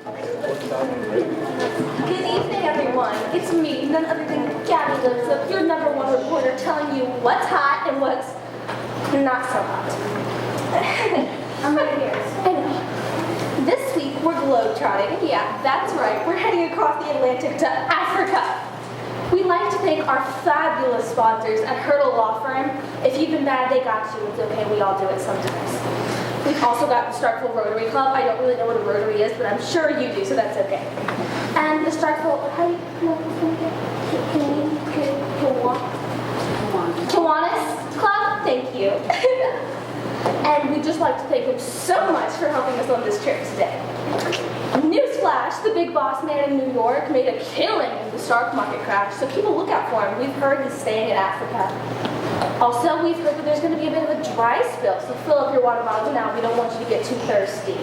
Good evening, everyone. It's me, none other than Gabby Lipsop, your #1 reporter, telling you what's hot and what's not so hot. I'm right here. I know. This week, we're globetrotting. Yeah, that's right. We're heading across the Atlantic to Africa. We'd like to thank our fabulous sponsors at Hurdle Law Firm. If you've been bad, they got you. It's okay. We all do it sometimes. We've also got the Starkville Rotary Club. I don't really know what a Rotary is, but I'm sure you do, so that's okay. And the Starkville, how do you pronounce this one again? Kiwanis Club? Thank you. And we'd just like to thank him so much for helping us on this trip today. Newsflash, the big boss man in New York made a killing in the stock market crash, so keep a lookout for him. We've heard he's staying in Africa. Also, we've heard that there's going to be a bit of a dry spill, so fill up your water bottles now. We don't want you to get too thirsty.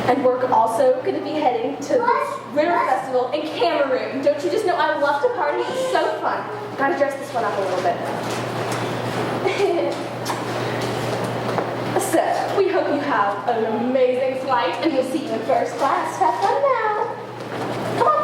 And we're also going to be heading to the River Festival in Cameroon. Don't you just know I love to party? It's so fun. Gotta dress this one up a little bit. So, we hope you have an amazing flight, and we'll see you in first class. Have fun now. Come on.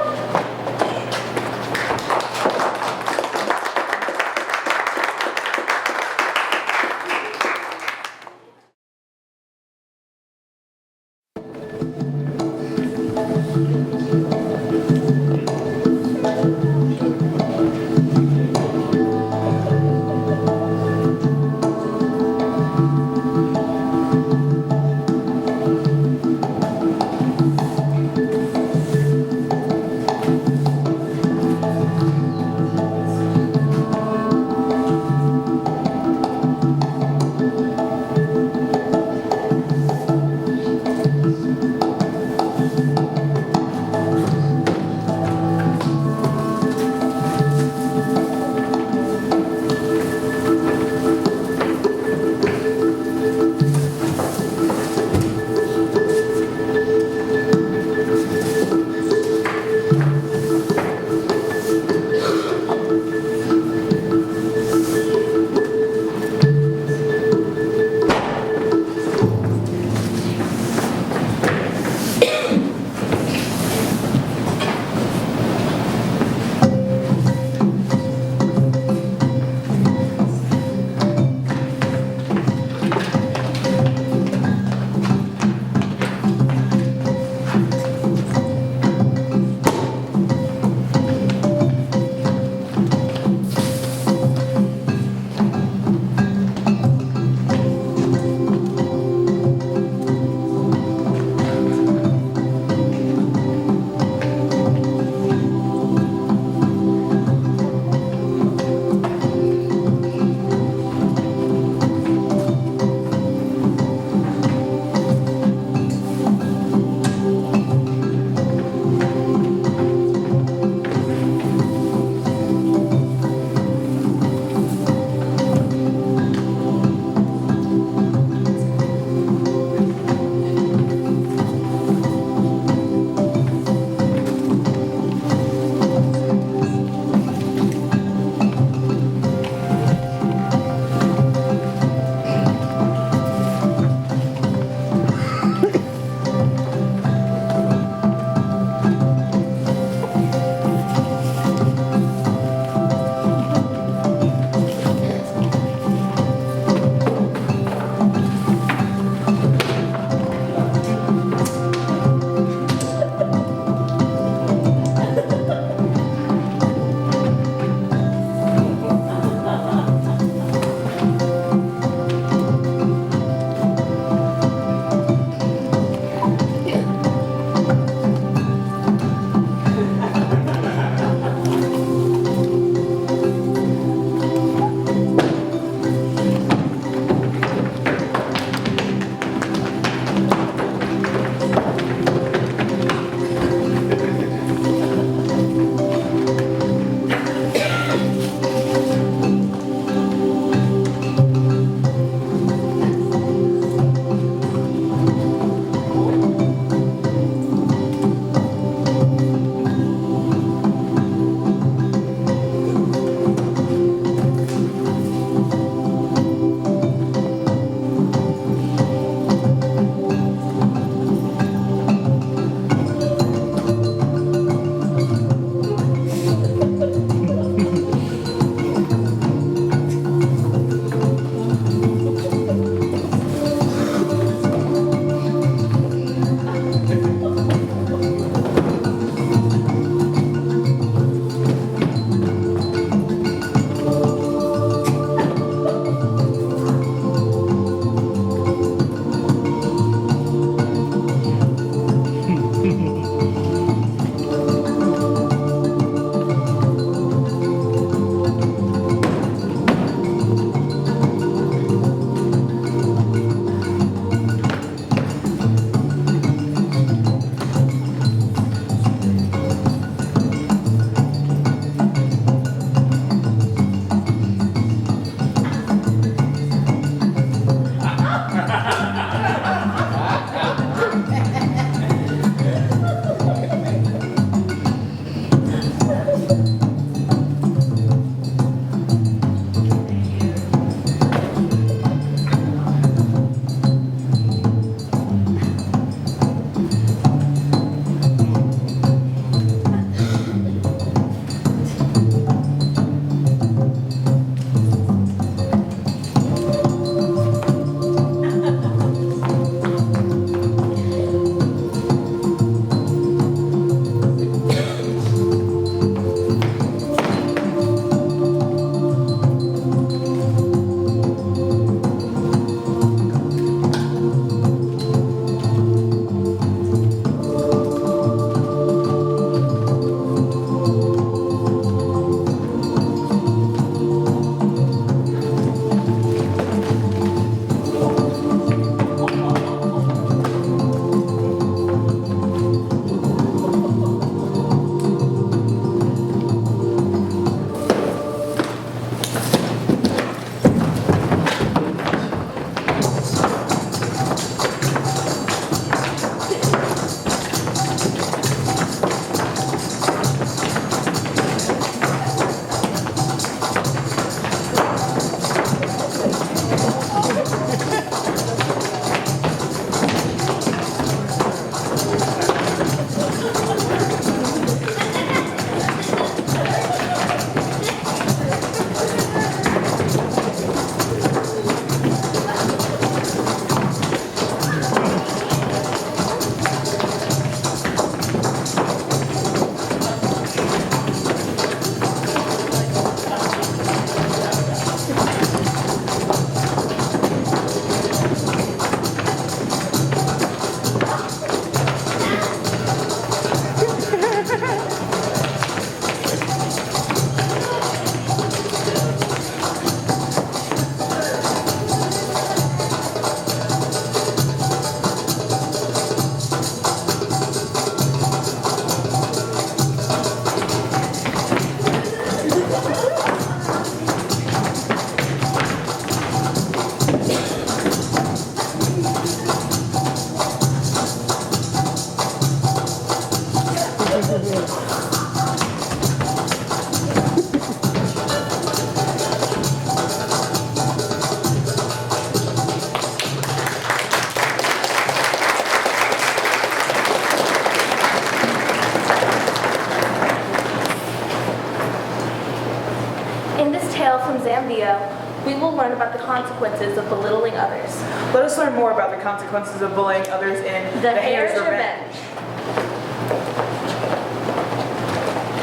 this tale from Zambia, we will learn about the consequences of belittling others. Let us learn more about the consequences of bullying others in The Hare's Revenge.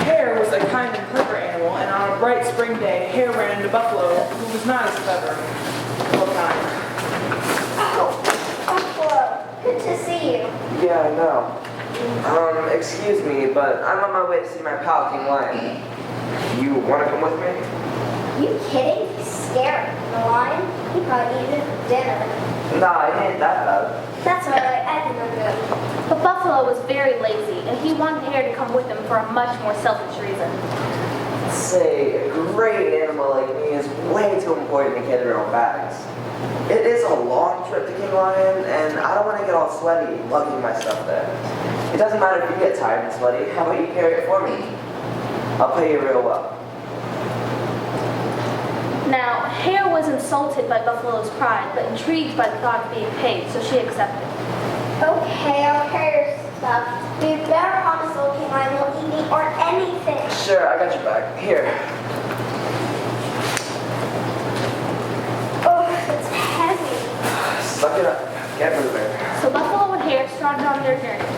Hare was a kind and clever animal, and on a bright spring day, Hare ran into Buffalo, who was not as clever. Well, kind. Oh, Buffalo, good to see you. Yeah, I know. Excuse me, but I'm on my way to see my pal, King Lion. You want to come with me? You kidding? He's scary. The lion? He probably eat it for dinner. Nah, it ain't that bad. That's alright, I can look good. But Buffalo was very lazy, and he wanted Hare to come with him for a much more selfish reason. Say, a great animal like me is way too important to carry their own bags. It is a long trip to King Lion, and I don't want to get all sweaty lugging my stuff there. It doesn't matter if you get tired and sweaty. How about you carry it for me? I'll pay you real well. Now, Hare was insulted by Buffalo's pride, but intrigued by the thought of being paid, so she accepted. Okay, I'll carry your stuff. But you better promise old King Lion won't eat me or anything. Sure, I got your bag. Here. Oh, it's heavy. Suck it up. Get moving. So Buffalo and Hare started on their journey.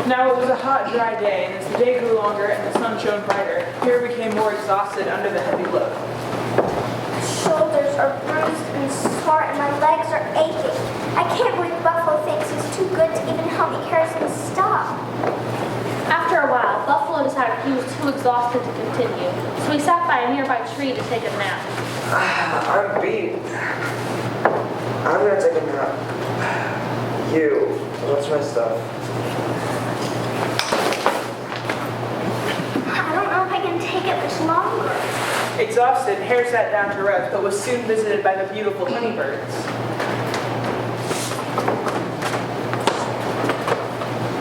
Now it was a hot, dry day, and as the day grew longer and the sun shone brighter, Hare became more exhausted under the heavy load. Shoulders are bruised and sore, and my legs are aching. I can't believe Buffalo thinks he's too good to even help me carry some stuff. After a while, Buffalo decided he was too exhausted to continue, so he sat by a nearby tree to take a nap. I'm beat. I'm gonna take a nap. You, what's my stuff? I don't know if I can take it much longer. Exhausted, Hare sat down to rest, but was soon visited by the beautiful honeybirds.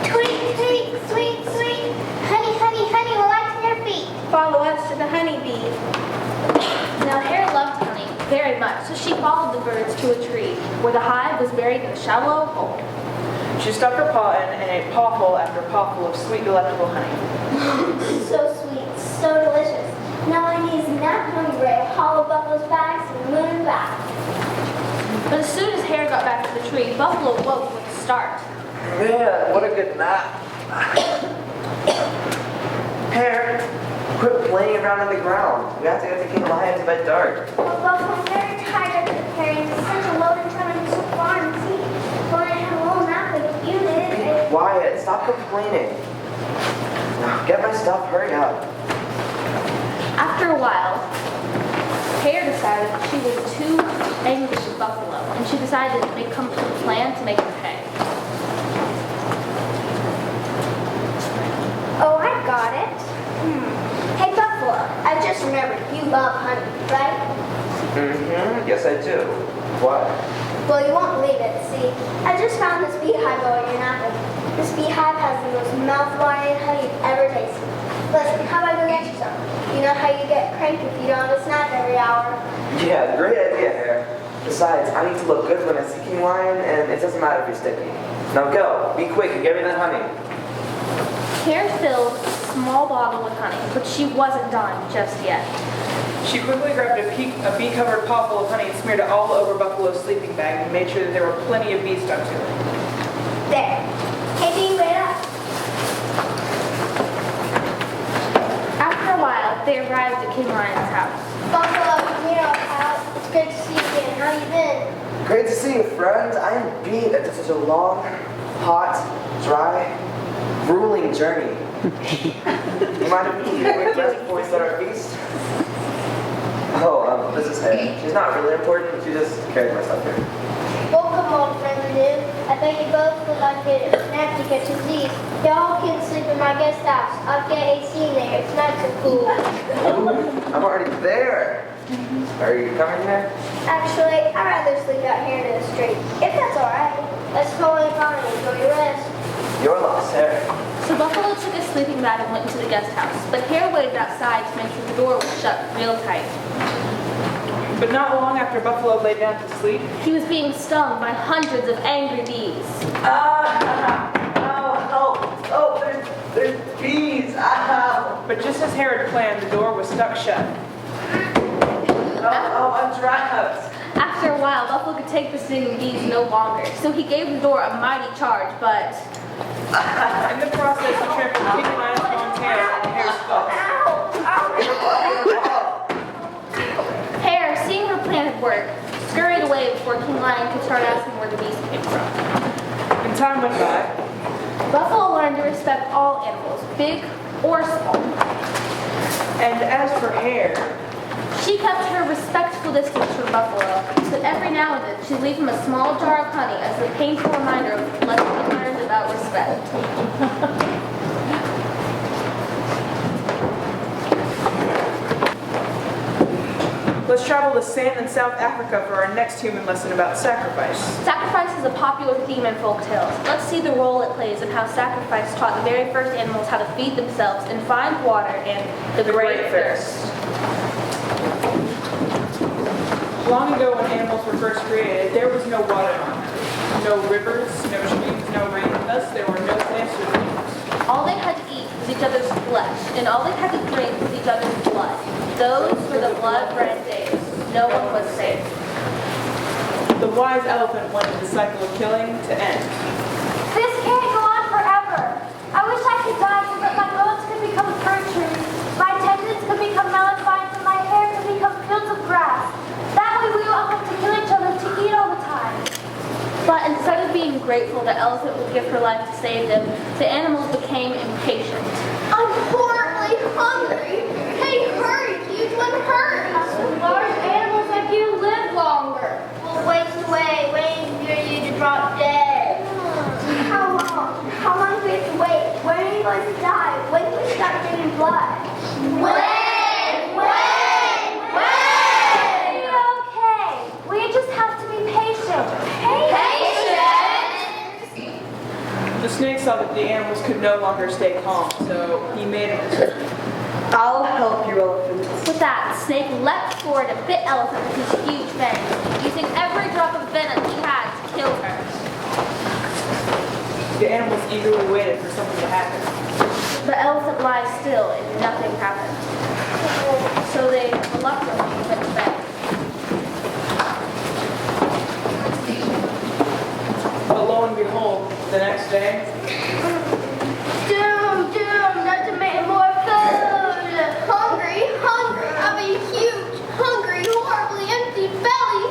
Tweet, tweet, sweet, sweet. Honey, honey, honey, will I to your feet? Follow us to the honeybee. Now Hare loved honey very much, so she followed the birds to a tree, where the hive was buried in a shallow hole. She stuck her paw in and ate pawful after pawful of sweet, delectable honey. So sweet, so delicious. Now I need a nap hungry, I'll hollow Buffalo's bags and moon back. But as soon as Hare got back to the tree, Buffalo woke with a start. Man, what a good nap. Hare, quit playing around on the ground. We have to get to King Lion's bed dark. Well, Buffalo's very tired after carrying such a load and traveling so far and see. When I have a little nap like you did, Be quiet. Stop complaining. Now, get my stuff. Hurry up. After a while, Hare decided she was too angry with Buffalo, and she decided to come up with a plan to make him pay. Oh, I got it. Hey, Buffalo, I just remembered you love honey, right? Mm-hmm. Yes, I do. Why? Well, you won't believe it. See, I just found this beehive while you're napping. This beehive has the most mouth-watering honey you've ever tasted. Listen, how about I go get you some? You know how you get cranky if you don't have a snack every hour? Yeah, great idea, Hare. Besides, I need to look good when I see King Lion, and it doesn't matter if you're sticky. Now go. Be quick and get me that honey. Hare filled a small bottle with honey, but she wasn't done just yet. She quickly grabbed a bee-covered pawful of honey and smeared it all over Buffalo's sleeping bag and made sure that there were plenty of bees stuck to it. There. Hey, bee, wait up. After a while, they arrived at King Lion's house. Buffalo, you know, pal. It's great to see you again. How you been? Great to see you, friend. I am beat after such a long, hot, dry, grueling journey. You mind if we take a quick rest before we start our feast? Oh, this is Hare. She's not really important. She just carried my stuff here. Welcome, old friend new. I bet you both would like it a snack to get your teeth. Y'all can sleep in my guest house. I'll get AC in there. It's nice and cool. Ooh, I'm already there. Are you coming here? Actually, I'd rather sleep out here in the street. If that's alright. That's totally fine. Enjoy your rest. Your loss, Hare. So Buffalo took his sleeping bag and went into the guest house, but Hare waited outside to make sure the door was shut real tight. But not long after Buffalo lay down to sleep, He was being stung by hundreds of angry bees. There's bees. Ow. but just as Hare had planned, the door was stuck shut. traps. After a while, Buffalo could take the stinging bees no longer, so he gave the door a mighty charge, but In the process, he trampled King Lion's long tail and Hare's foot. Hare, seeing her plan had worked, scurried away before King Lion could start asking where the bees came from. And time went by. Buffalo learned to respect all animals, big or small. And as for Hare, She kept her respectful distance from Buffalo, but every now and then she'd leave him a small jar of honey as a painful reminder of the lesson he learned about respect. let's travel to Sam in South Africa for our next human lesson about sacrifice. Sacrifice is a popular theme in folk tales. Let's see the role it plays in how sacrifice taught the very first animals how to feed themselves and find water and the great thirst. Long ago, when animals were first created, there was no water on them. No rivers, no streams, no rain. Thus, there were no plants or leaves. All they had to eat was each other's flesh, and all they had to drink was each other's blood. Those were the blood-red days. No one was safe. The wise elephant wanted the cycle of killing to end. This can't go on forever. I wish I could die so that my bones could become fruit trees, my tendons could become melon vines, and my hair could become fields of grass. That way we won't have to kill each other to eat all the time. But instead of being grateful that elephant would give her life to save them, the animals became impatient. I'm horribly hungry. Hey, hurry, huge one, hurry. Large animals like you live longer. We'll waste away, waiting for you to drop dead. How long? How long do we have to wait? When are you going to die? When do we start getting blood? When? Okay. We just have to be patient. The snake saw that the animals could no longer stay calm, so he made a decision. I'll help you, elephant. With that, Snake leapt forward and bit Elephant with his huge fangs, using every drop of venom he had to kill her. The animals eagerly waited for something to happen. The elephant lies still and nothing happened. So they reluctantly went to bed. But lo and behold, the next day, Doom, not to make more food. Hungry, I'm a huge, hungry, horribly empty belly.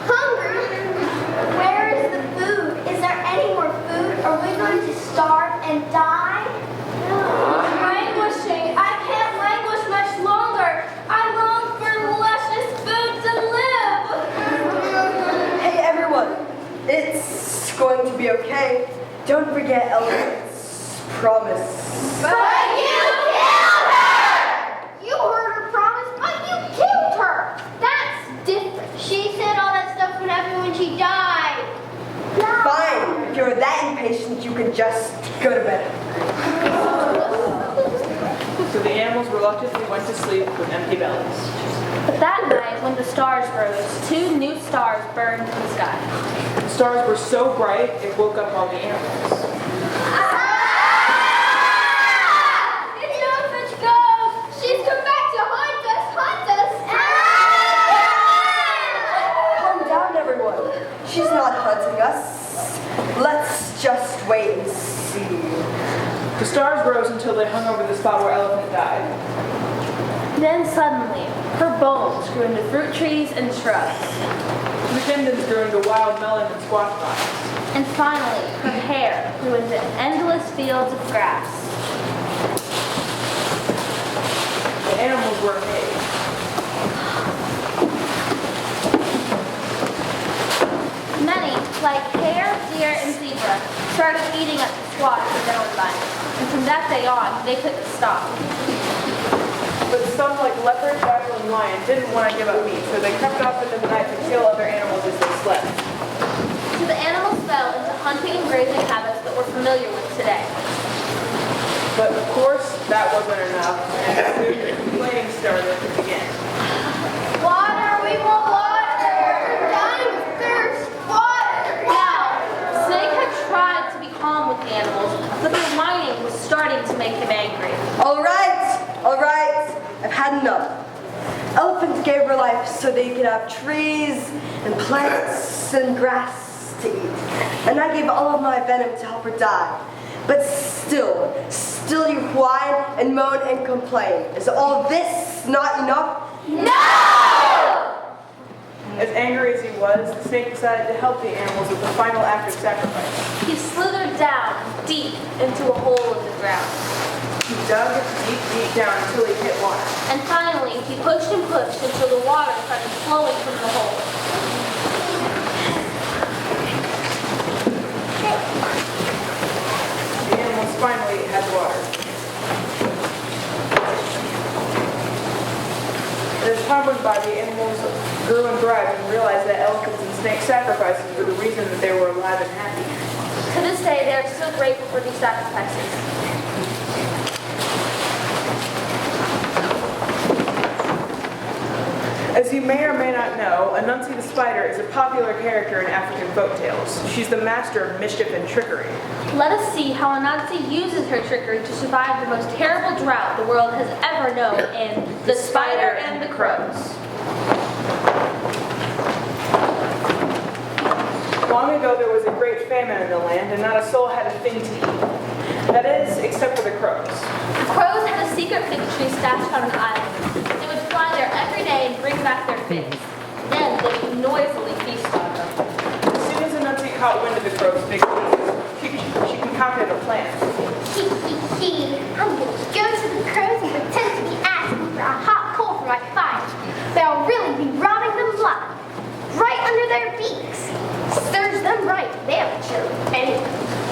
Hungry. Where is the food? Is there any more food? Are we going to starve and die? Languishing. I can't languish much longer. I long for luscious food to live. Hey, everyone. It's going to be okay. Don't forget elephant's promise. But you killed her! You heard her promise, but you killed her! That's different. She said all that stuff would happen when she died. Fine. If you're that impatient, you can just go to bed. so the animals reluctantly went to sleep with empty bellies. But that night, when the stars rose, 2 new stars burned in the sky. The stars were so bright, it woke up all the animals. It's Elephant's ghost! She's come back to haunt us! Calm down, everyone. She's not hunting us. Let's just wait and see. The stars rose until they hung over the spot where Elephant died. Then suddenly, her bones grew into fruit trees and shrubs. The tendons grew into wild melon and squash vines. And finally, her hair grew into endless fields of grass. The animals were amazed. Many, like hare, deer, and zebra, started eating up the squash and melon vines. And from that day on, they couldn't stop. But some, like leopard, jackal, and lion, didn't want to give up meat, so they crept off into the night to kill other animals as they slept. So the animals fell into hunting and grazing habits that we're familiar with today. But of course, that wasn't enough, and soon the complaining started to begin. Water! We want water! We're dying of thirst! Water! Now, Snake had tried to be calm with the animals, but their whining was starting to make him angry. All right. I've had enough. Elephant gave her life so they could have trees and plants and grass to eat. And I gave all of my venom to help her die. But still you whine and moan and complain. Is all this not enough? No! As angry as he was, the snake decided to help the animals with the final act of sacrifice. He slithered down deep into a hole in the ground. He dug deep down until he hit water. And finally, he pushed and pushed until the water started flowing from the hole. The animals finally had water. As time went by, the animals grew and thrived and realized that elephants and snake sacrifices were the reason that they were alive and happy. To this day, they are still grateful for these sacrifices. As you may or may not know, Anansi the spider is a popular character in African folktales. She's the master of mischief and trickery. Let us see how Anansi uses her trickery to survive the most terrible drought the world has ever known in The Spider and the Crows. Long ago, there was a great famine in the land, and not a soul had a thing to eat. That is, except for the crows. The crows had a secret fig tree stashed on an island. They would fly there every day and bring back their figs. Then they would noisily feast on them. As soon as Anansi caught wind of the crow's big feast, she concocted a plan. I'm gonna go to the crows and pretend to be asking for a hot coal for my fire. But I'll really be robbing them blind, right under their beaks. Serves them right, they'll chill anyway.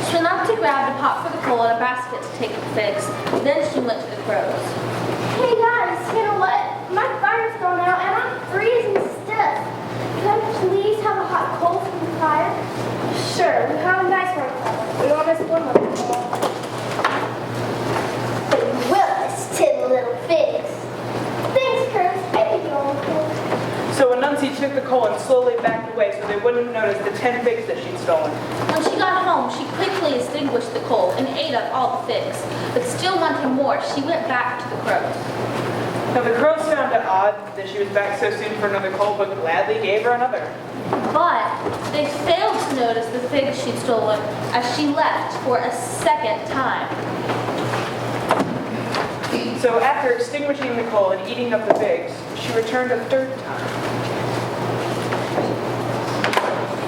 So Anansi grabbed a pot for the coal and a basket to take the figs. Then she went to the crows. Hey guys, you know what? My fire's gone out and I'm freezing stiff. Can I please have a hot coal from the fire? Sure, how nice one. We want this one. But you will, this tin little figs. Thanks, Curtis. I think you're all cool. So Anansi took the coal and slowly backed away so they wouldn't notice the 10 figs that she'd stolen. When she got home, she quickly extinguished the coal and ate up all the figs. But still wanting more, she went back to the crows. Now the crows found it odd that she was back so soon for another coal, but gladly gave her another. But they failed to notice the figs she'd stolen as she left for a second time. So after extinguishing the coal and eating up the figs, she returned a third time.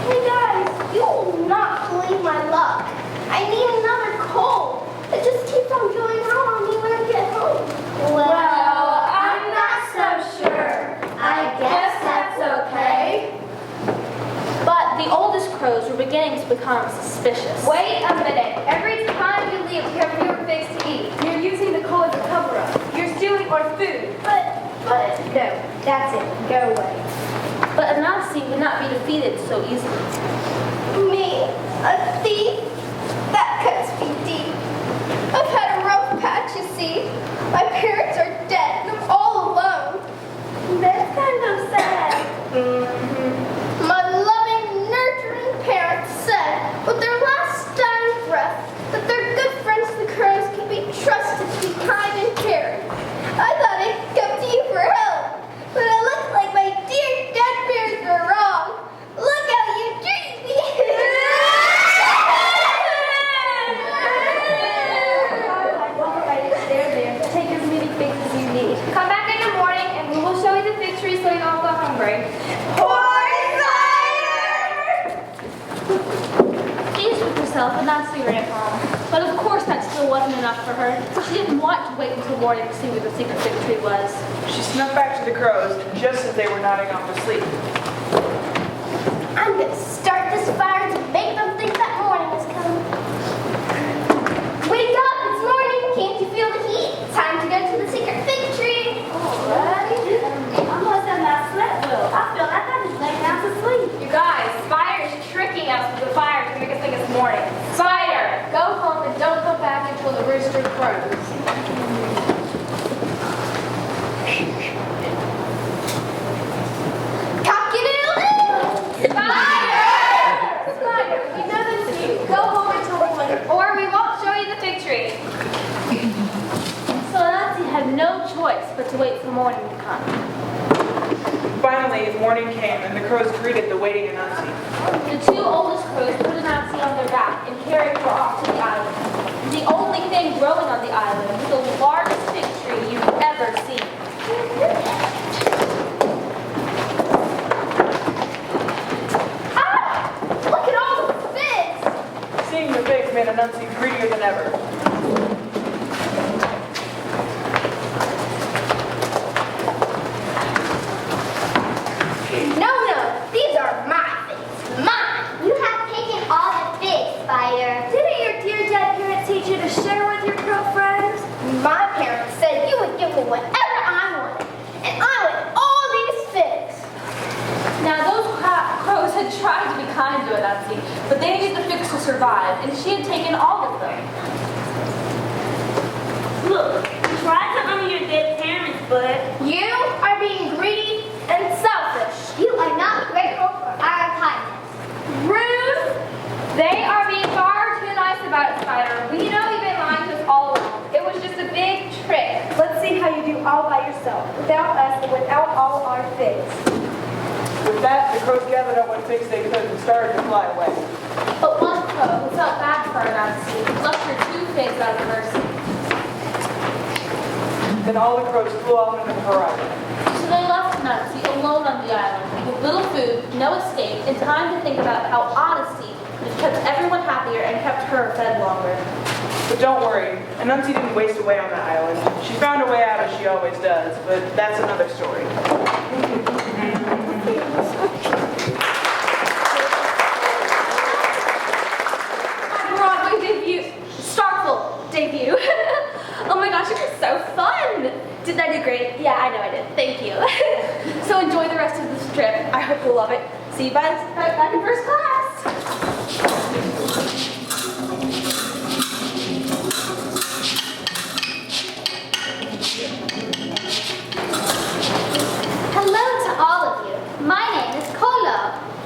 Hey guys, you will not believe my luck. I need another coal. It just keeps on going out on me when I get home. Well, I'm not so sure. I guess that's okay. But the oldest crows were beginning to become suspicious. Wait a minute. Every time you leave, we have fewer figs to eat. You're using the coal as a cover-up. You're stealing our food. But, No, that's it. Go away. But Anansi would not be defeated so easily. me, a thief? That cuts me deep. I've had a rough patch, you see. My parents are dead and I'm all alone. That's kind of sad. My loving, nurturing parents said, with their last dying breath, that their good friends the crows could be trusted to be kind and caring. I thought I'd come to you for help, but it looks like my dear dead parents were wrong. Look how you treat me! There. Take as many figs as you need. Come back in the morning and we will show you the fig tree so you don't go hungry. Pleased with herself, Anansi ran home. But of course that still wasn't enough for her. She didn't want to wait until morning to see where the secret fig tree was. She snuck back to the crows just as they were nodding off to sleep. I'm gonna start this fire to make them think that morning is coming. Wake up, it's morning. Can't you feel the heat? Time to go to the secret fig tree. Alright. Almost at that Starkville. I feel like I just lay down to sleep. You guys, Spider is tricking us with the fire to make us think it's morning. Spider, go home and don't come back until the rooster crows. Cock-a-doodle-doo! Spider, we know this is you. Go home until morning, or we won't show you the fig tree. So Anansi had no choice but to wait for morning to come. Finally, morning came, and the crows greeted the waiting Anansi. The two oldest crows put Anansi on their back and carried her off to the island. The only thing growing on the island was the largest fig tree you've ever seen. Ah! Look at all the figs! Seeing the figs made Anansi greedier than ever. No, these are my figs. Mine. You have taken all the figs, Spider. Didn't your dear dead parents teach you to share with your crow friends? My parents said you would give me whatever I wanted, and I want all these figs. Now, those crows had tried to be kind to Anansi, but they needed the figs to survive, and she had taken all of them. Look, try to honor your dead parents, but You are being greedy and selfish. You are not grateful for our kindness. rude. They are being far too nice about it, Spider. We know you've been lying to us all along. It was just a big trick. Let's see how you do all by yourself, without us and without all our figs. With that, the crows gathered up what figs they could and started to fly away. But one crow, who felt bad for Anansi, left her 2 figs out of mercy. Then all the crows flew off into the horizon. So they left Anansi alone on the island, with little food, no escape, and time to think about how honesty had kept everyone happier and kept her fed longer. But don't worry, Anansi didn't waste away on that island. She found a way out as she always does, but that's another story. Broadway debut, Starkville debut. Oh my gosh, it was so fun. Didn't I do great? Yeah, I know I did. Thank you. So enjoy the rest of this trip. I hope you'll love it. See you back in first class. Hello to all of you. My name is Kolo.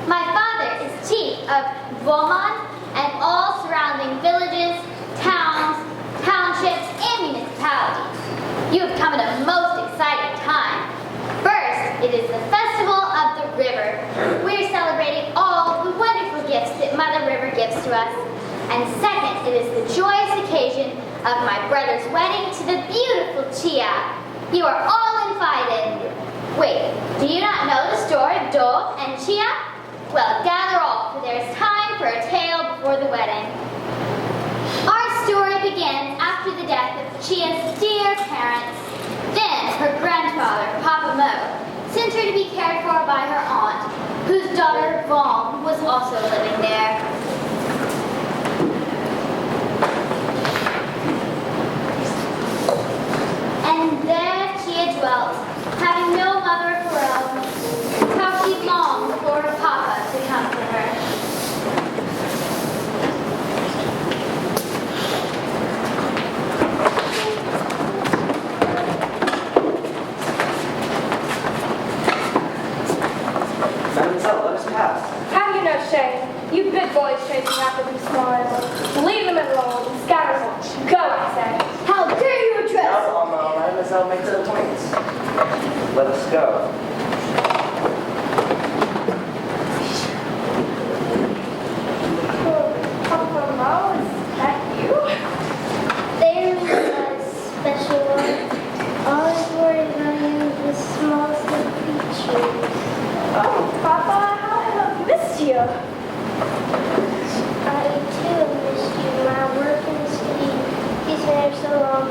My father is chief of Vomon and all surrounding villages, towns, townships, and municipalities. You have come at a most exciting time. First, it is the Festival of the River. We're celebrating all the wonderful gifts that Mother River gives to us. And second, it is the joyous occasion of my brother's wedding to the beautiful Chia. You are all invited. Wait, do you not know the story of Do and Chia? Well, gather all, for there is time for a tale before the wedding. Our story begins after the death of Chia's dear parents. Then her grandfather, Papa Mo, sent her to be cared for by her aunt, whose daughter, Vom, was also living there. And there Chia dwelt, having no mother of her own. How she longed for her papa to come to her. Mademoiselle, let us pass. How do you know, Shane? You big boys chasing after these small animals. Leave them alone and scatter them. Go, I say. How dare you address No, Mademoiselle, make to the point. Let us go. Papa Mo, is that you? There was a special one. Always worried about you, the smallest of creatures. Oh, Papa, how I have missed you. I too missed you. My work in the city keeps me there so long.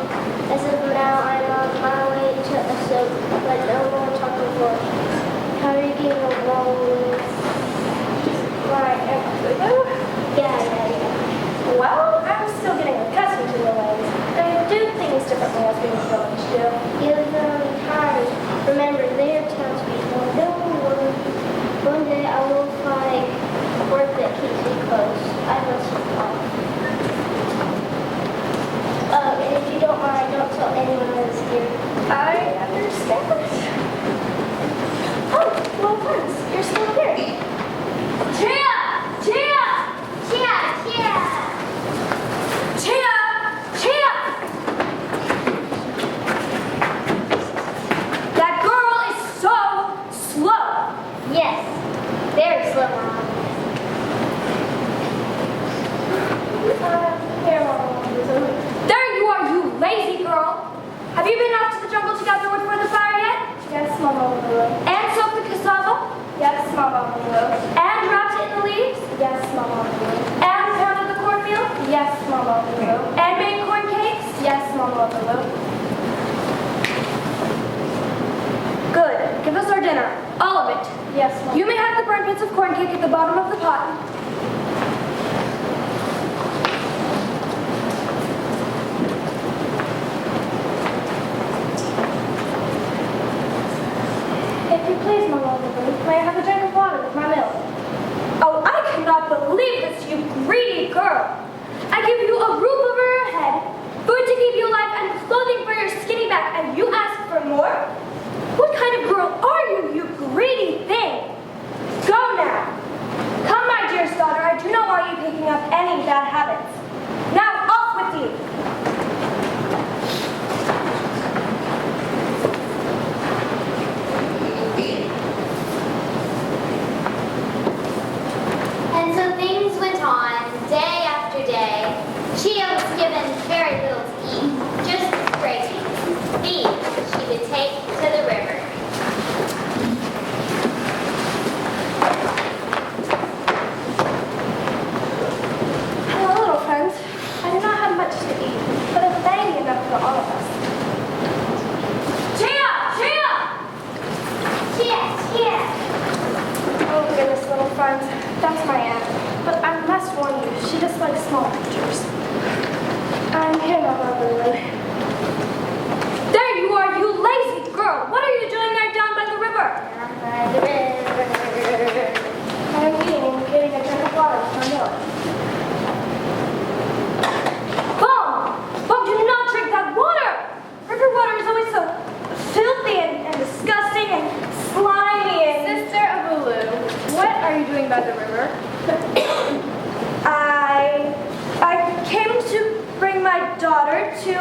As of now, I'm on my way to a soap, but no more talking for. How are you getting along with Why, Etua? Yeah. Well, I'm still getting accustomed to the ways. I do things differently as being a village do. You live on time. Remember, they're townspeople. Don't worry. One day I will find work that keeps me close. I must apply. And if you don't mind, don't tell anyone that's here. I understand. Oh, well, friends, you're still here. Chia! Chia! Chia! Chia! Chia! Chia! That girl is so slow. Yes. Very slow, Mom. There you are, you lazy girl. Have you been out to the jungle to gather wood for the fire yet? Yes, Mama Lulu. And soak the cassava? Yes, Mama Lulu. And wrapped it in the leaves? Yes, Mama Lulu. And pounded the cornmeal? Yes, Mama Lulu. And made corn cakes? Yes, Mama Lulu. Good. Give us our dinner. All of it. Yes, Mama. You may have the burnt bits of corn cake at the bottom of the pot. If you please, Mama Lulu, may I have a drink of water with my milk? Oh, I cannot believe this, you greedy girl. I give you a roof over your head, food to keep you alive, and clothing for your skinny back, and you ask for more? What kind of girl are you, you greedy thing? Go now. Come, my dearest daughter, I do not want you picking up any bad habits. Now, off with you. And so things went on, day after day. Chia was given very little to eat, just grazing. These she would take to the river. Hello, little friends. I do not have much to eat, but it's plenty enough for all of us. Chia! Chia! Chia! Oh, goodness, little friends. That's my aunt. But I must warn you, she dislikes small creatures. I'm here, Mama Lulu. There you are, you lazy girl! What are you doing there down by the river? I'm getting a drink of water with my milk. Bong, do not drink that water! River water is always so filthy and disgusting and slimy and... Sister of Ulu, what are you doing by the river? I came to bring my daughter to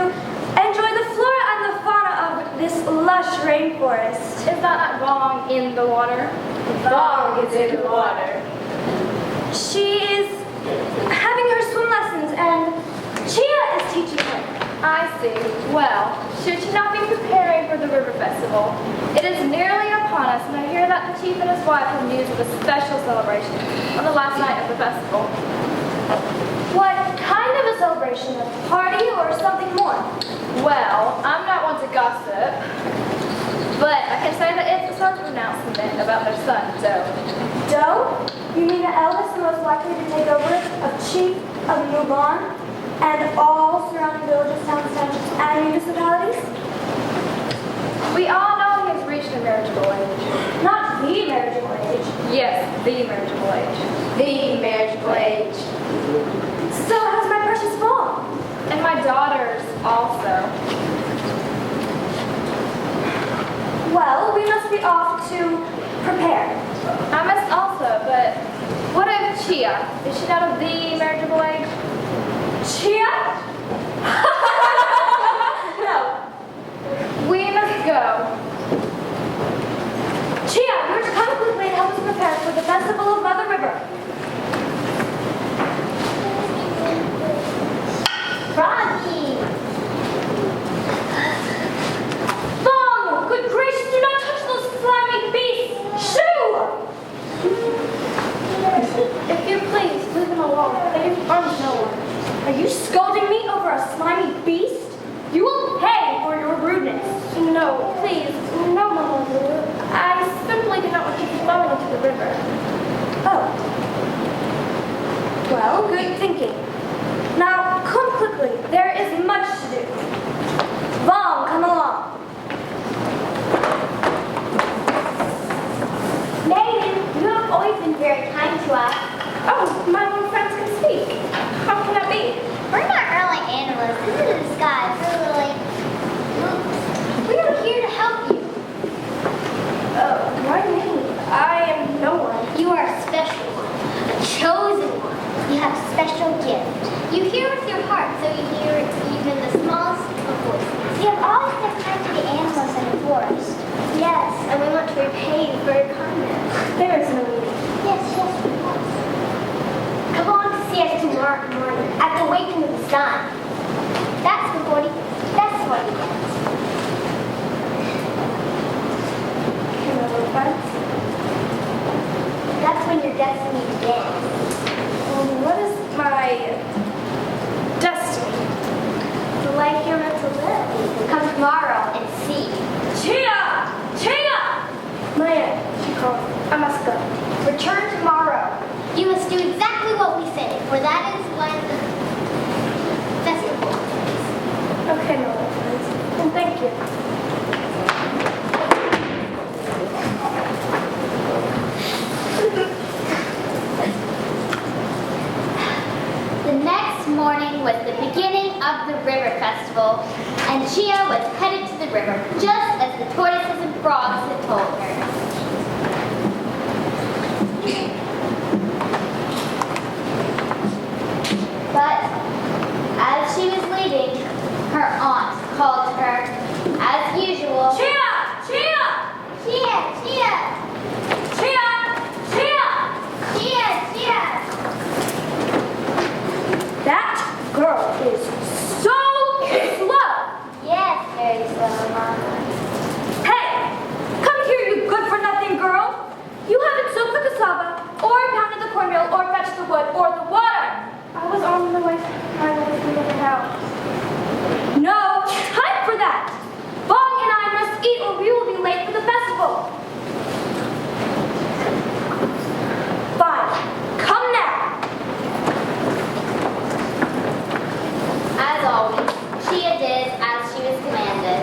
enjoy the flora and the fauna of this lush rainforest. Is that not Bong in the water? Bong is in the water. She is having her swim lessons and Chia is teaching her. I see. Well, should she not be preparing for the river festival? It is nearly upon us, and I hear that the chief and his wife have news of a special celebration on the last night of the festival. What kind of a celebration? A party or something more? Well, I'm not one to gossip, but I can say that it's a sort of announcement about their son, Joe. Joe? You mean the eldest and most likely to take over of chief of Mulan and all surrounding villages, towns, townships, and municipalities? We all know he has reached a marriageable age. Not the marriageable age. Yes, the marriageable age. The marriageable age. So how's my precious Bong? And my daughters also. Well, we must be off to prepare. I must also, but what of Chia? Is she not of the marriageable age? Chia? No. We must go. Chia, you're to come quickly and help us prepare for the festival of Mother River. Froggy! Bong! Good gracious, do not touch those slimy beasts! Shoo! If you please, leave him alone. They harm no one. Are you scolding me over a slimy beast? You will pay for your rudeness. No, please. No, Mama Lulu. I simply do not want you flowing into the river. Oh. Well, good thinking. Now, come quickly. There is much to do. Bong, come along. Maiden, you have always been very kind to us. Oh, my little friends can speak. How can that be? We're not really animals. This is a disguise. We're really... We are here to help you. Oh, why me? I am no one. You are a special one, a chosen one. You have a special gift. You hear with your heart, so you hear even the smallest of voices. You have always been kind to the animals in the forest. Yes, and we want to repay you for your kindness. May your destiny begins. What is my destiny? The life you're meant to live. Come tomorrow and see. Chia! Chia! My aunt, she called me. I must go. Return tomorrow. You must do exactly what we say, for that is when the festival is. Okay, no worries. And thank you. The next morning was the beginning of the river festival, and Chia was headed to the river, just as the tortoises and frogs had told her. But as she was leaving, her aunt called her, as usual. Chia! Chia! Chia, Chia, Chia! Chia! Chia, Chia. That girl is so slow! Yes, very slow, Mama. Hey! Come here, you good-for-nothing girl! You haven't soaked the cassava, or pounded the cornmeal, or fetched the wood, or the water! I was on my way from the house. No time for that! Bong and I must eat or we will be late for the festival. Fine. Come now. As always, Chia did as she was commanded.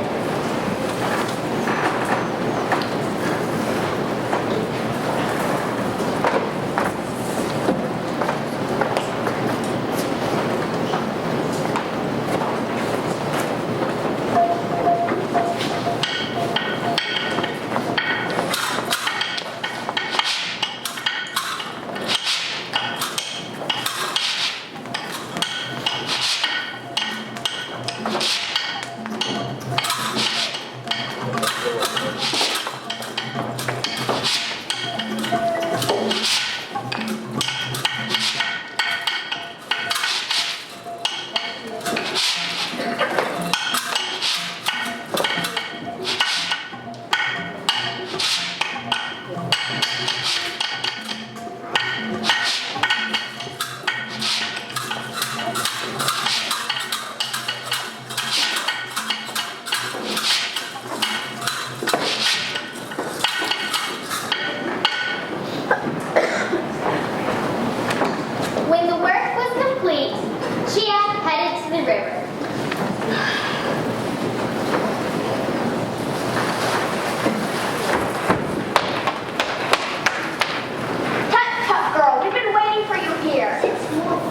When the work was complete, Chia headed to the river. Tut, tut, girl, we've been waiting for you here. It's more,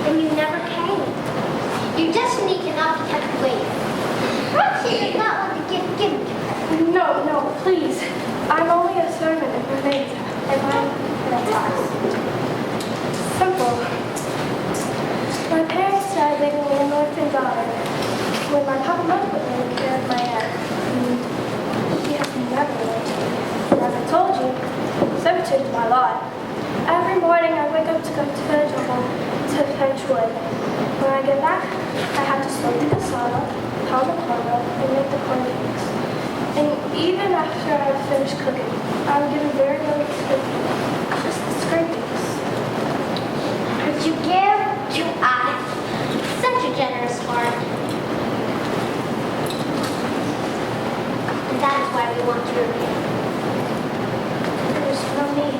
and you never came. You're just unique enough to keep waiting. Perhaps you did not want the gift given to her. No, please. I'm only a servant and her maid. And I'm Simple. My parents died leaving me an orphan daughter. When my papa moved with me to care of my aunt, he has never lived. As I told you, servitude is my lot. Every morning I wake up to go to the jungle to fetch wood. When I get back, I have to soak the cassava, pound the cornmeal, and make the cornflakes. And even after I've finished cooking, I'm given very little to just the scrapings. But you give to us such a generous heart. And that is why we want to remain. There's no need.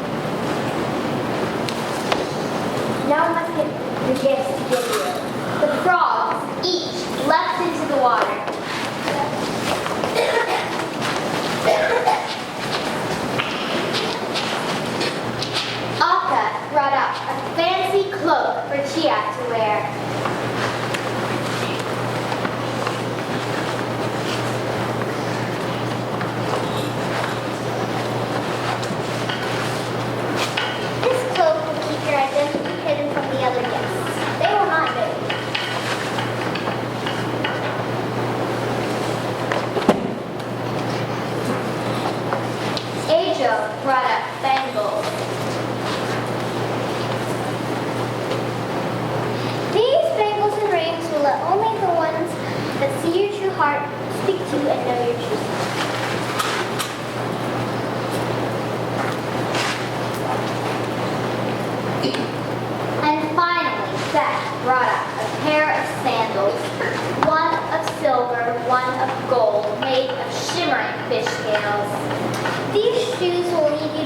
Now I must get the gifts to give you. The frogs each leapt into the water.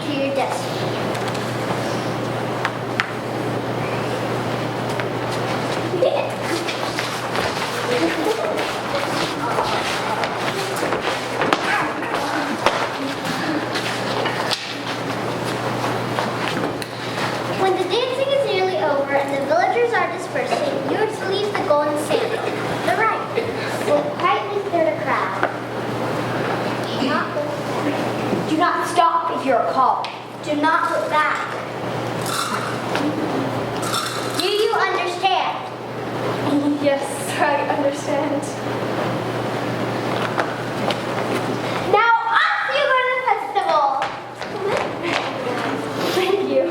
to your destiny. When the dancing is nearly over and the villagers are dispersing, you are to leave the golden sandal, the right, walk quietly through the crowd. Do not stop if you're called. Do not look back. Do you understand? Yes, I understand. Now off you go to the festival. Thank you.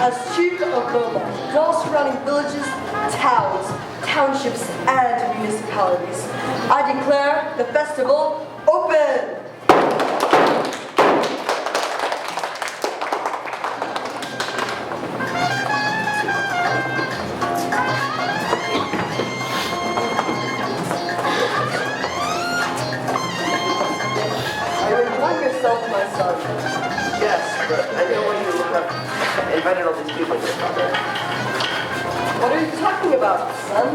As chief of P.L.A.Y, and all surrounding villages, towns, townships, and municipalities, I declare the festival open! Are you enjoying yourself, my son? Yes, but I know when you have invited all these people to your father. What are you talking about, son?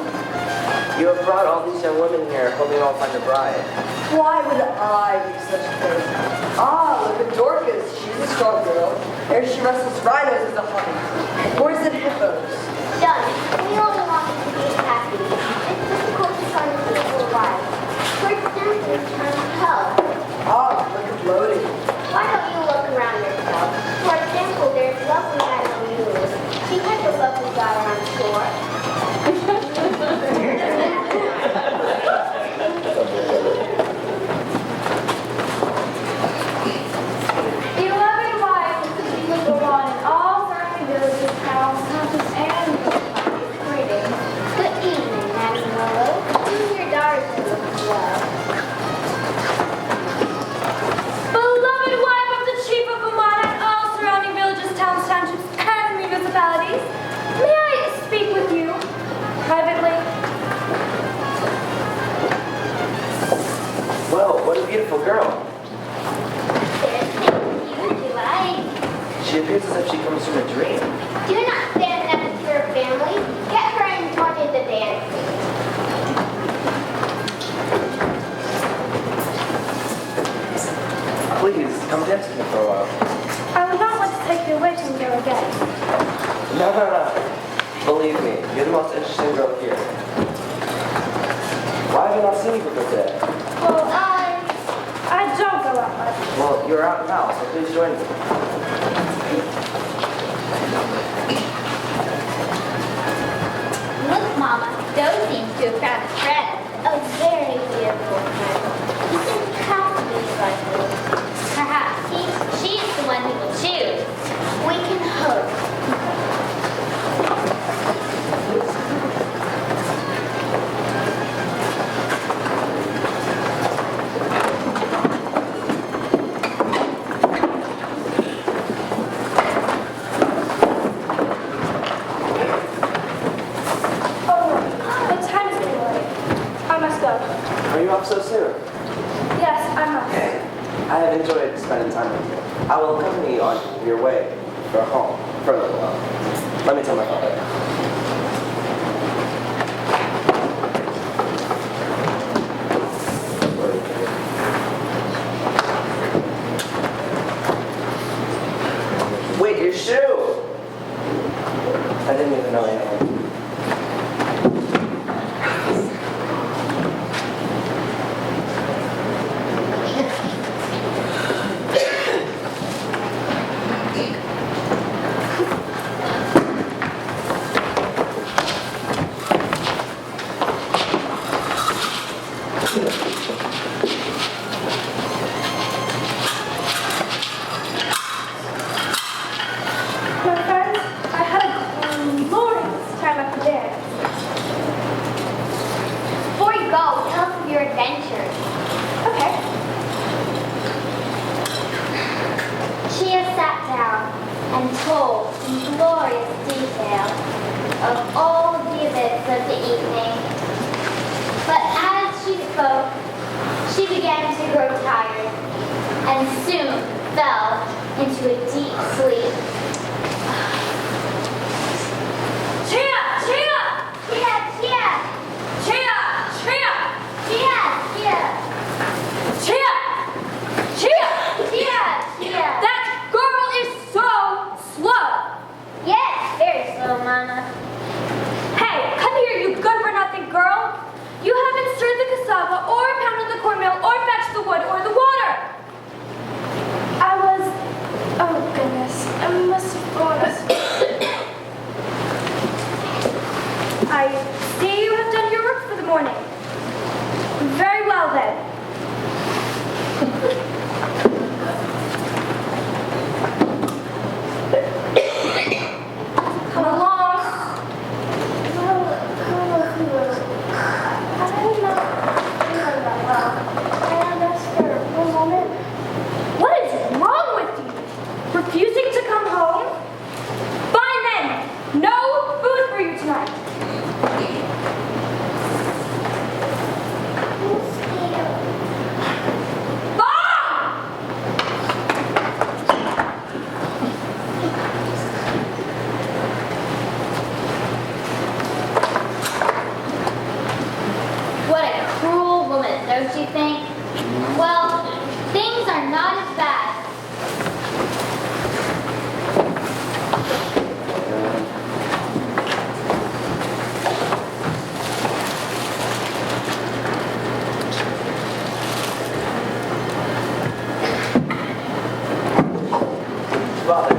You have brought all these young women here, hoping I'll find a bride. Why would I do such a thing? Ah, look at Dorcas. She's a strong girl. There she wrestles rhinos as a hobby. Boys and hippos. Done. We only want you to be happy. It's difficult to find a suitable wife. For example, time to hell. Ah, look at Lodi. Why don't you look around yourself? For example, there's lovely Madame Reeves. She had a lovely daughter, I'm sure. Beloved wife of the chief of P.L.A.Y and all surrounding villages, towns, townships, and municipalities, greetings. Good evening, Madame Rolo. You and your daughter look well. Beloved wife of the chief of P.L.A.Y and all surrounding villages, towns, townships, and municipalities, may I speak with you privately? Whoa, what a beautiful girl. There's things you do like. She appears as if she comes from a dream. Do not stand next to her family. Get her and join in the dancing. Please, come dance with me for a while. I would not want to take you away from here again. No. Believe me, you're the most interesting girl here. Why have I not seen you before today? Well, I don't go out much. Well, you're out now, so please join me. Look, Mama, Doe seems to have found a friend. A very beautiful friend. You can have me like her. Perhaps she's the one who will choose. We can hope. Are you off so soon? Yes, I must. I have enjoyed spending time with you. I will accompany you on your way for home for a little while. Let me tell my father. My friends, I had a glorious time at the dance. Before you go, tell us of your adventures. Okay. Chia sat down and told in glorious detail of all the events of the evening. But as she spoke, she began to grow tired and soon fell into a deep sleep. Chia! Chia! Chia, Chia! Chia! Chia! Chia, Chia! Chia! Chia! Chia, Chia! That girl is so slow! Yes, very slow, Mama. Hey, come here, you good-for-nothing girl! You haven't stirred the cassava, or pounded the cornmeal, or fetched the wood, or the water! Oh goodness, I must have fallen asleep. I see you have done your work for the morning. Very well then. Come along. I'm not feeling that well. Can I rest for one moment? What is wrong with you? Refusing to come home? Fine then. No food for you tonight. What a cruel woman, don't you think? Well, things are not as bad. Father,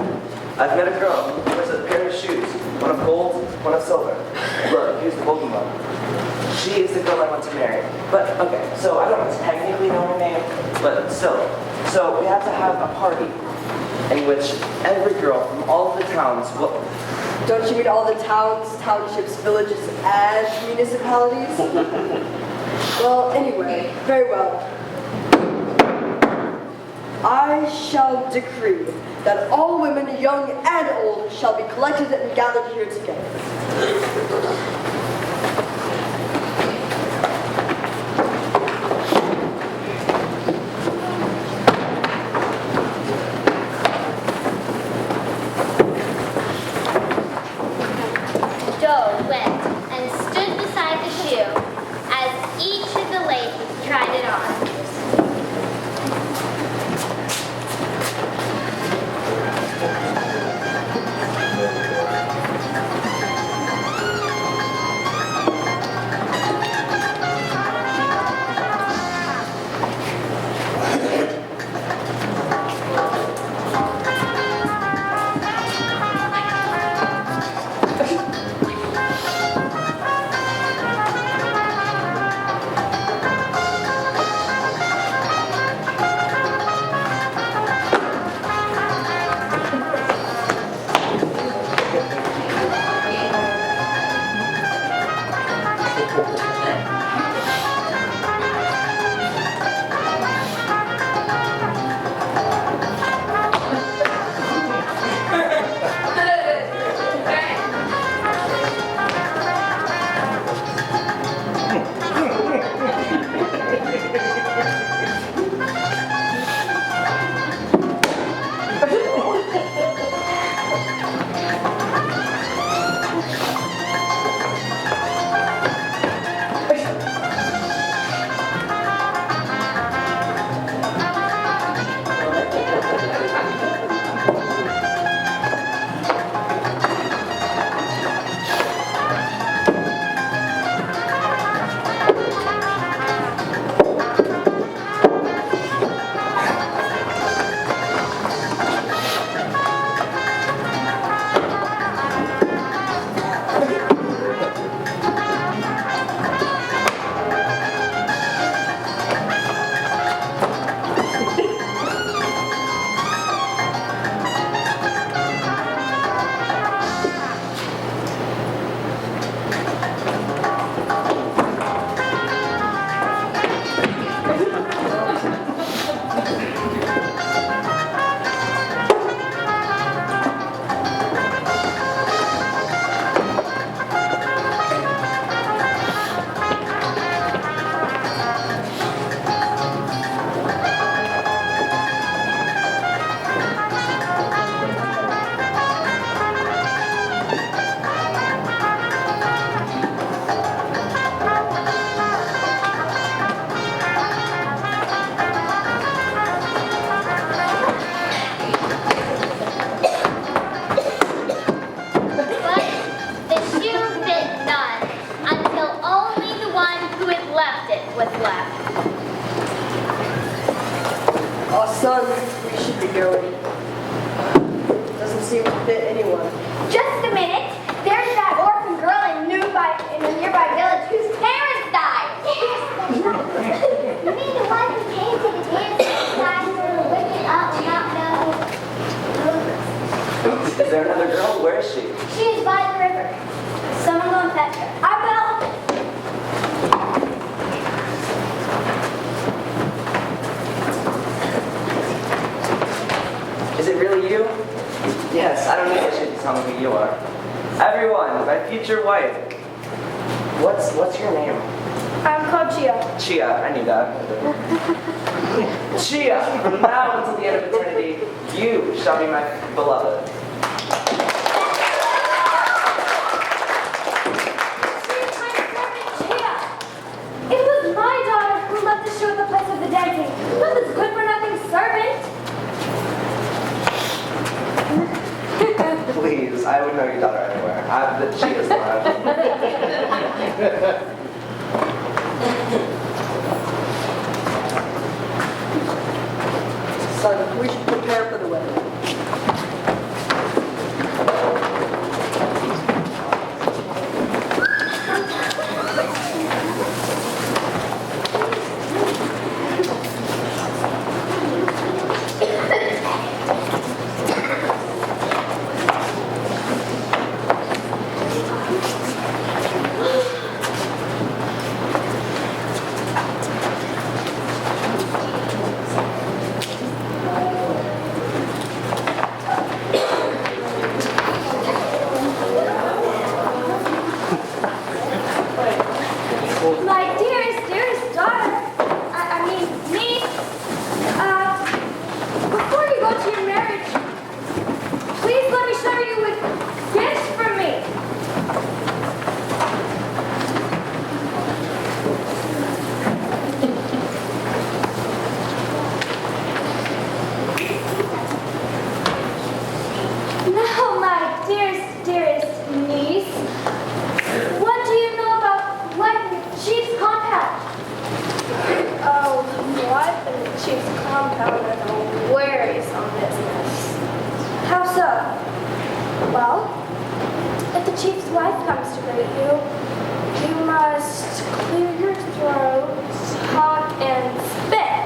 I've met a girl who wears a pair of shoes, one of gold, one of silver. Look, here's the golden one. She is the girl I want to marry. But, okay, so I don't technically know her name, but still. So we have to have a party in which every girl from all of the towns will... Don't you mean all the towns, townships, villages, and municipalities? Well, anyway, very well. I shall decree that all women, young and old, shall be collected and gathered here together. Joe went and stood beside the shoe as each of the ladies tried it on. what's left. Oh, son, we should be going. Doesn't seem to fit anyone. Just a minute. There's that orphan girl in a nearby village whose parents died. You mean the one who came to the dance inside for the wicked up and not know? Is there another girl? Where is she? She is by the river. Someone go and fetch her. I will. Is it really you? Yes, I don't need you to tell me who you are. Everyone, my future wife. What's your name? I'm called Chia. Chia, I knew that. Chia, from now until the end of eternity, you shall be my beloved. It was my daughter who left to show the place of the dancing, not this good-for-nothing servant. Please, I would know your daughter anywhere. Chia's not. Son, we should prepare for the wedding. My dearest daughter, I mean, niece, before you go to your marriage, please let me show you a gift from me. Now, my dearest niece, what do you know about life in the chief's compound? Oh, life in the chief's compound is a worrisome business. How so? Well, if the chief's wife comes to greet you, you must clear your throat, talk, and spit.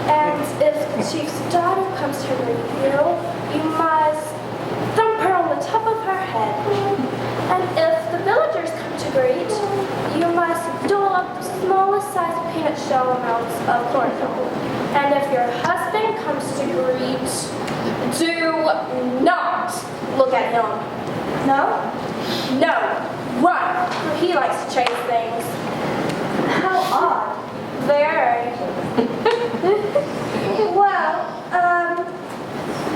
And if the chief's daughter comes to greet you, you must thump her on the top of her head. And if the villagers come to greet, you must dole up the smallest size peanut shell amounts of chlorophyll. And if your husband comes to greet, do not look at him. No? No, run, for he likes to chase things. How odd. Very. Well,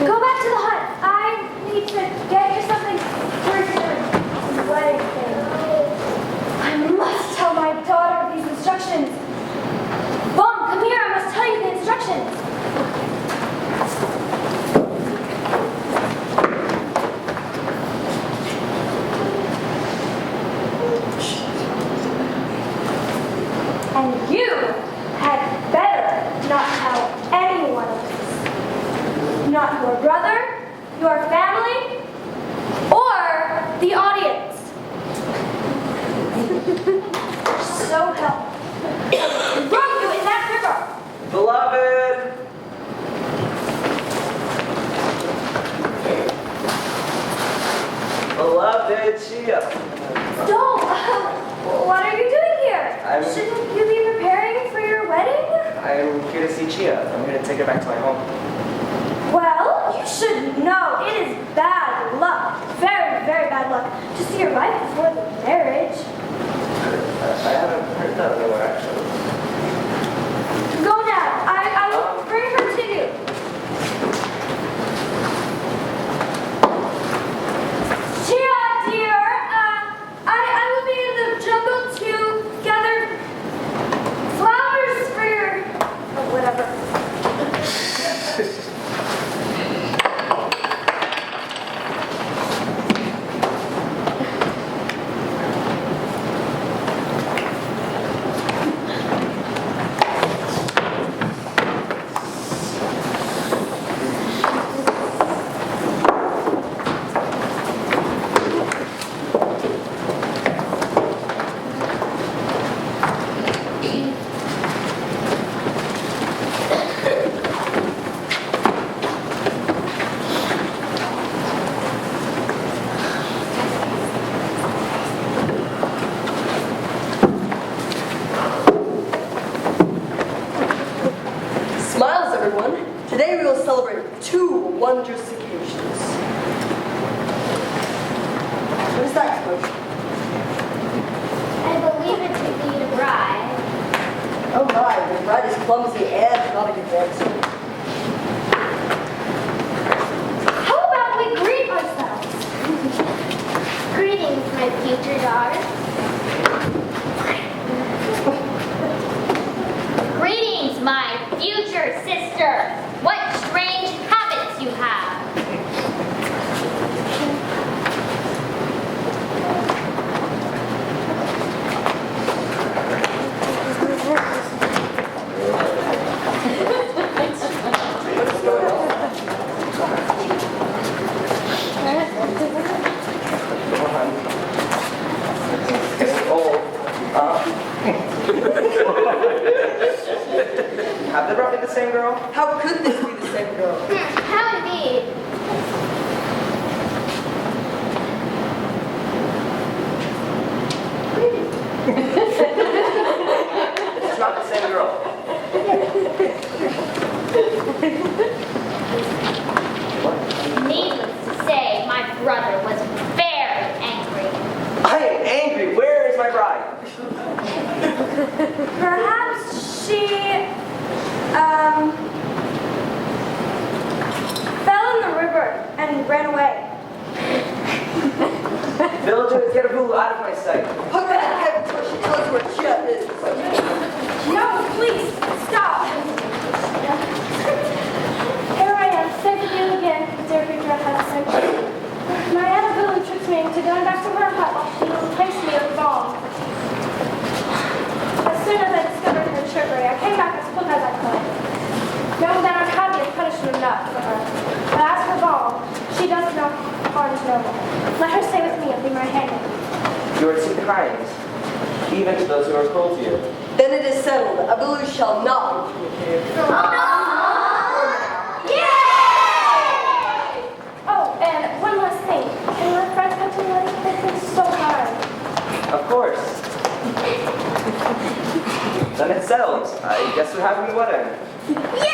go back to the hut. I need to get you something for your wedding thing. I must tell my daughter these instructions. Mom, come here. I must tell you the instructions. And you had better not tell anyone of this. Not your brother, your family, or the audience. So help. Throw you in that river. Beloved! Beloved Chia. Stop. What are you doing here? I'm- Shouldn't you be preparing for your wedding? I'm here to see Chia. I'm here to take her back to my home. Well, you should know it is bad luck. Very, very bad luck to see her right before the marriage. I haven't heard that anywhere, actually. Go now. I will bring her to you. Chia, dear, I will be in the jungle to gather flowers for your... oh, whatever. Today we will celebrate 2 wondrous occasions. What is that commotion? I believe it to be the bride. Oh my, the bride is clumsy and not a good dancer. How about we greet ourselves? Greetings, my future daughter. Greetings, my future sister. What strange habits you have. Have they brought me the same girl? How could this be the same girl? How indeed. It's not the same girl. Needless to say, my brother was very angry. I am angry. Where is my bride? Perhaps she, fell in the river and ran away. Villagers, get a boo out of my sight. Put her in heaven till she tells where Chia is. No, please, stop. Here I am, safe with you again, dear future husband. My Aunt Billy tricked me into going back to her hut while she placed me with balm. As soon as I discovered her trickery, I came back as quick as I could. Knowing that I'd have the punishment enough for her. But as for balm, she does no harm to no one. Let her stay with me and be my handmaid. You are too kind, even to those who are cruel to you. Then it is settled. Abilu shall not be communicated. Oh, and one last thing. Can your friends come to me later? They've been so kind. Of course. Then it's settled. I guess we're having a wedding. Yay!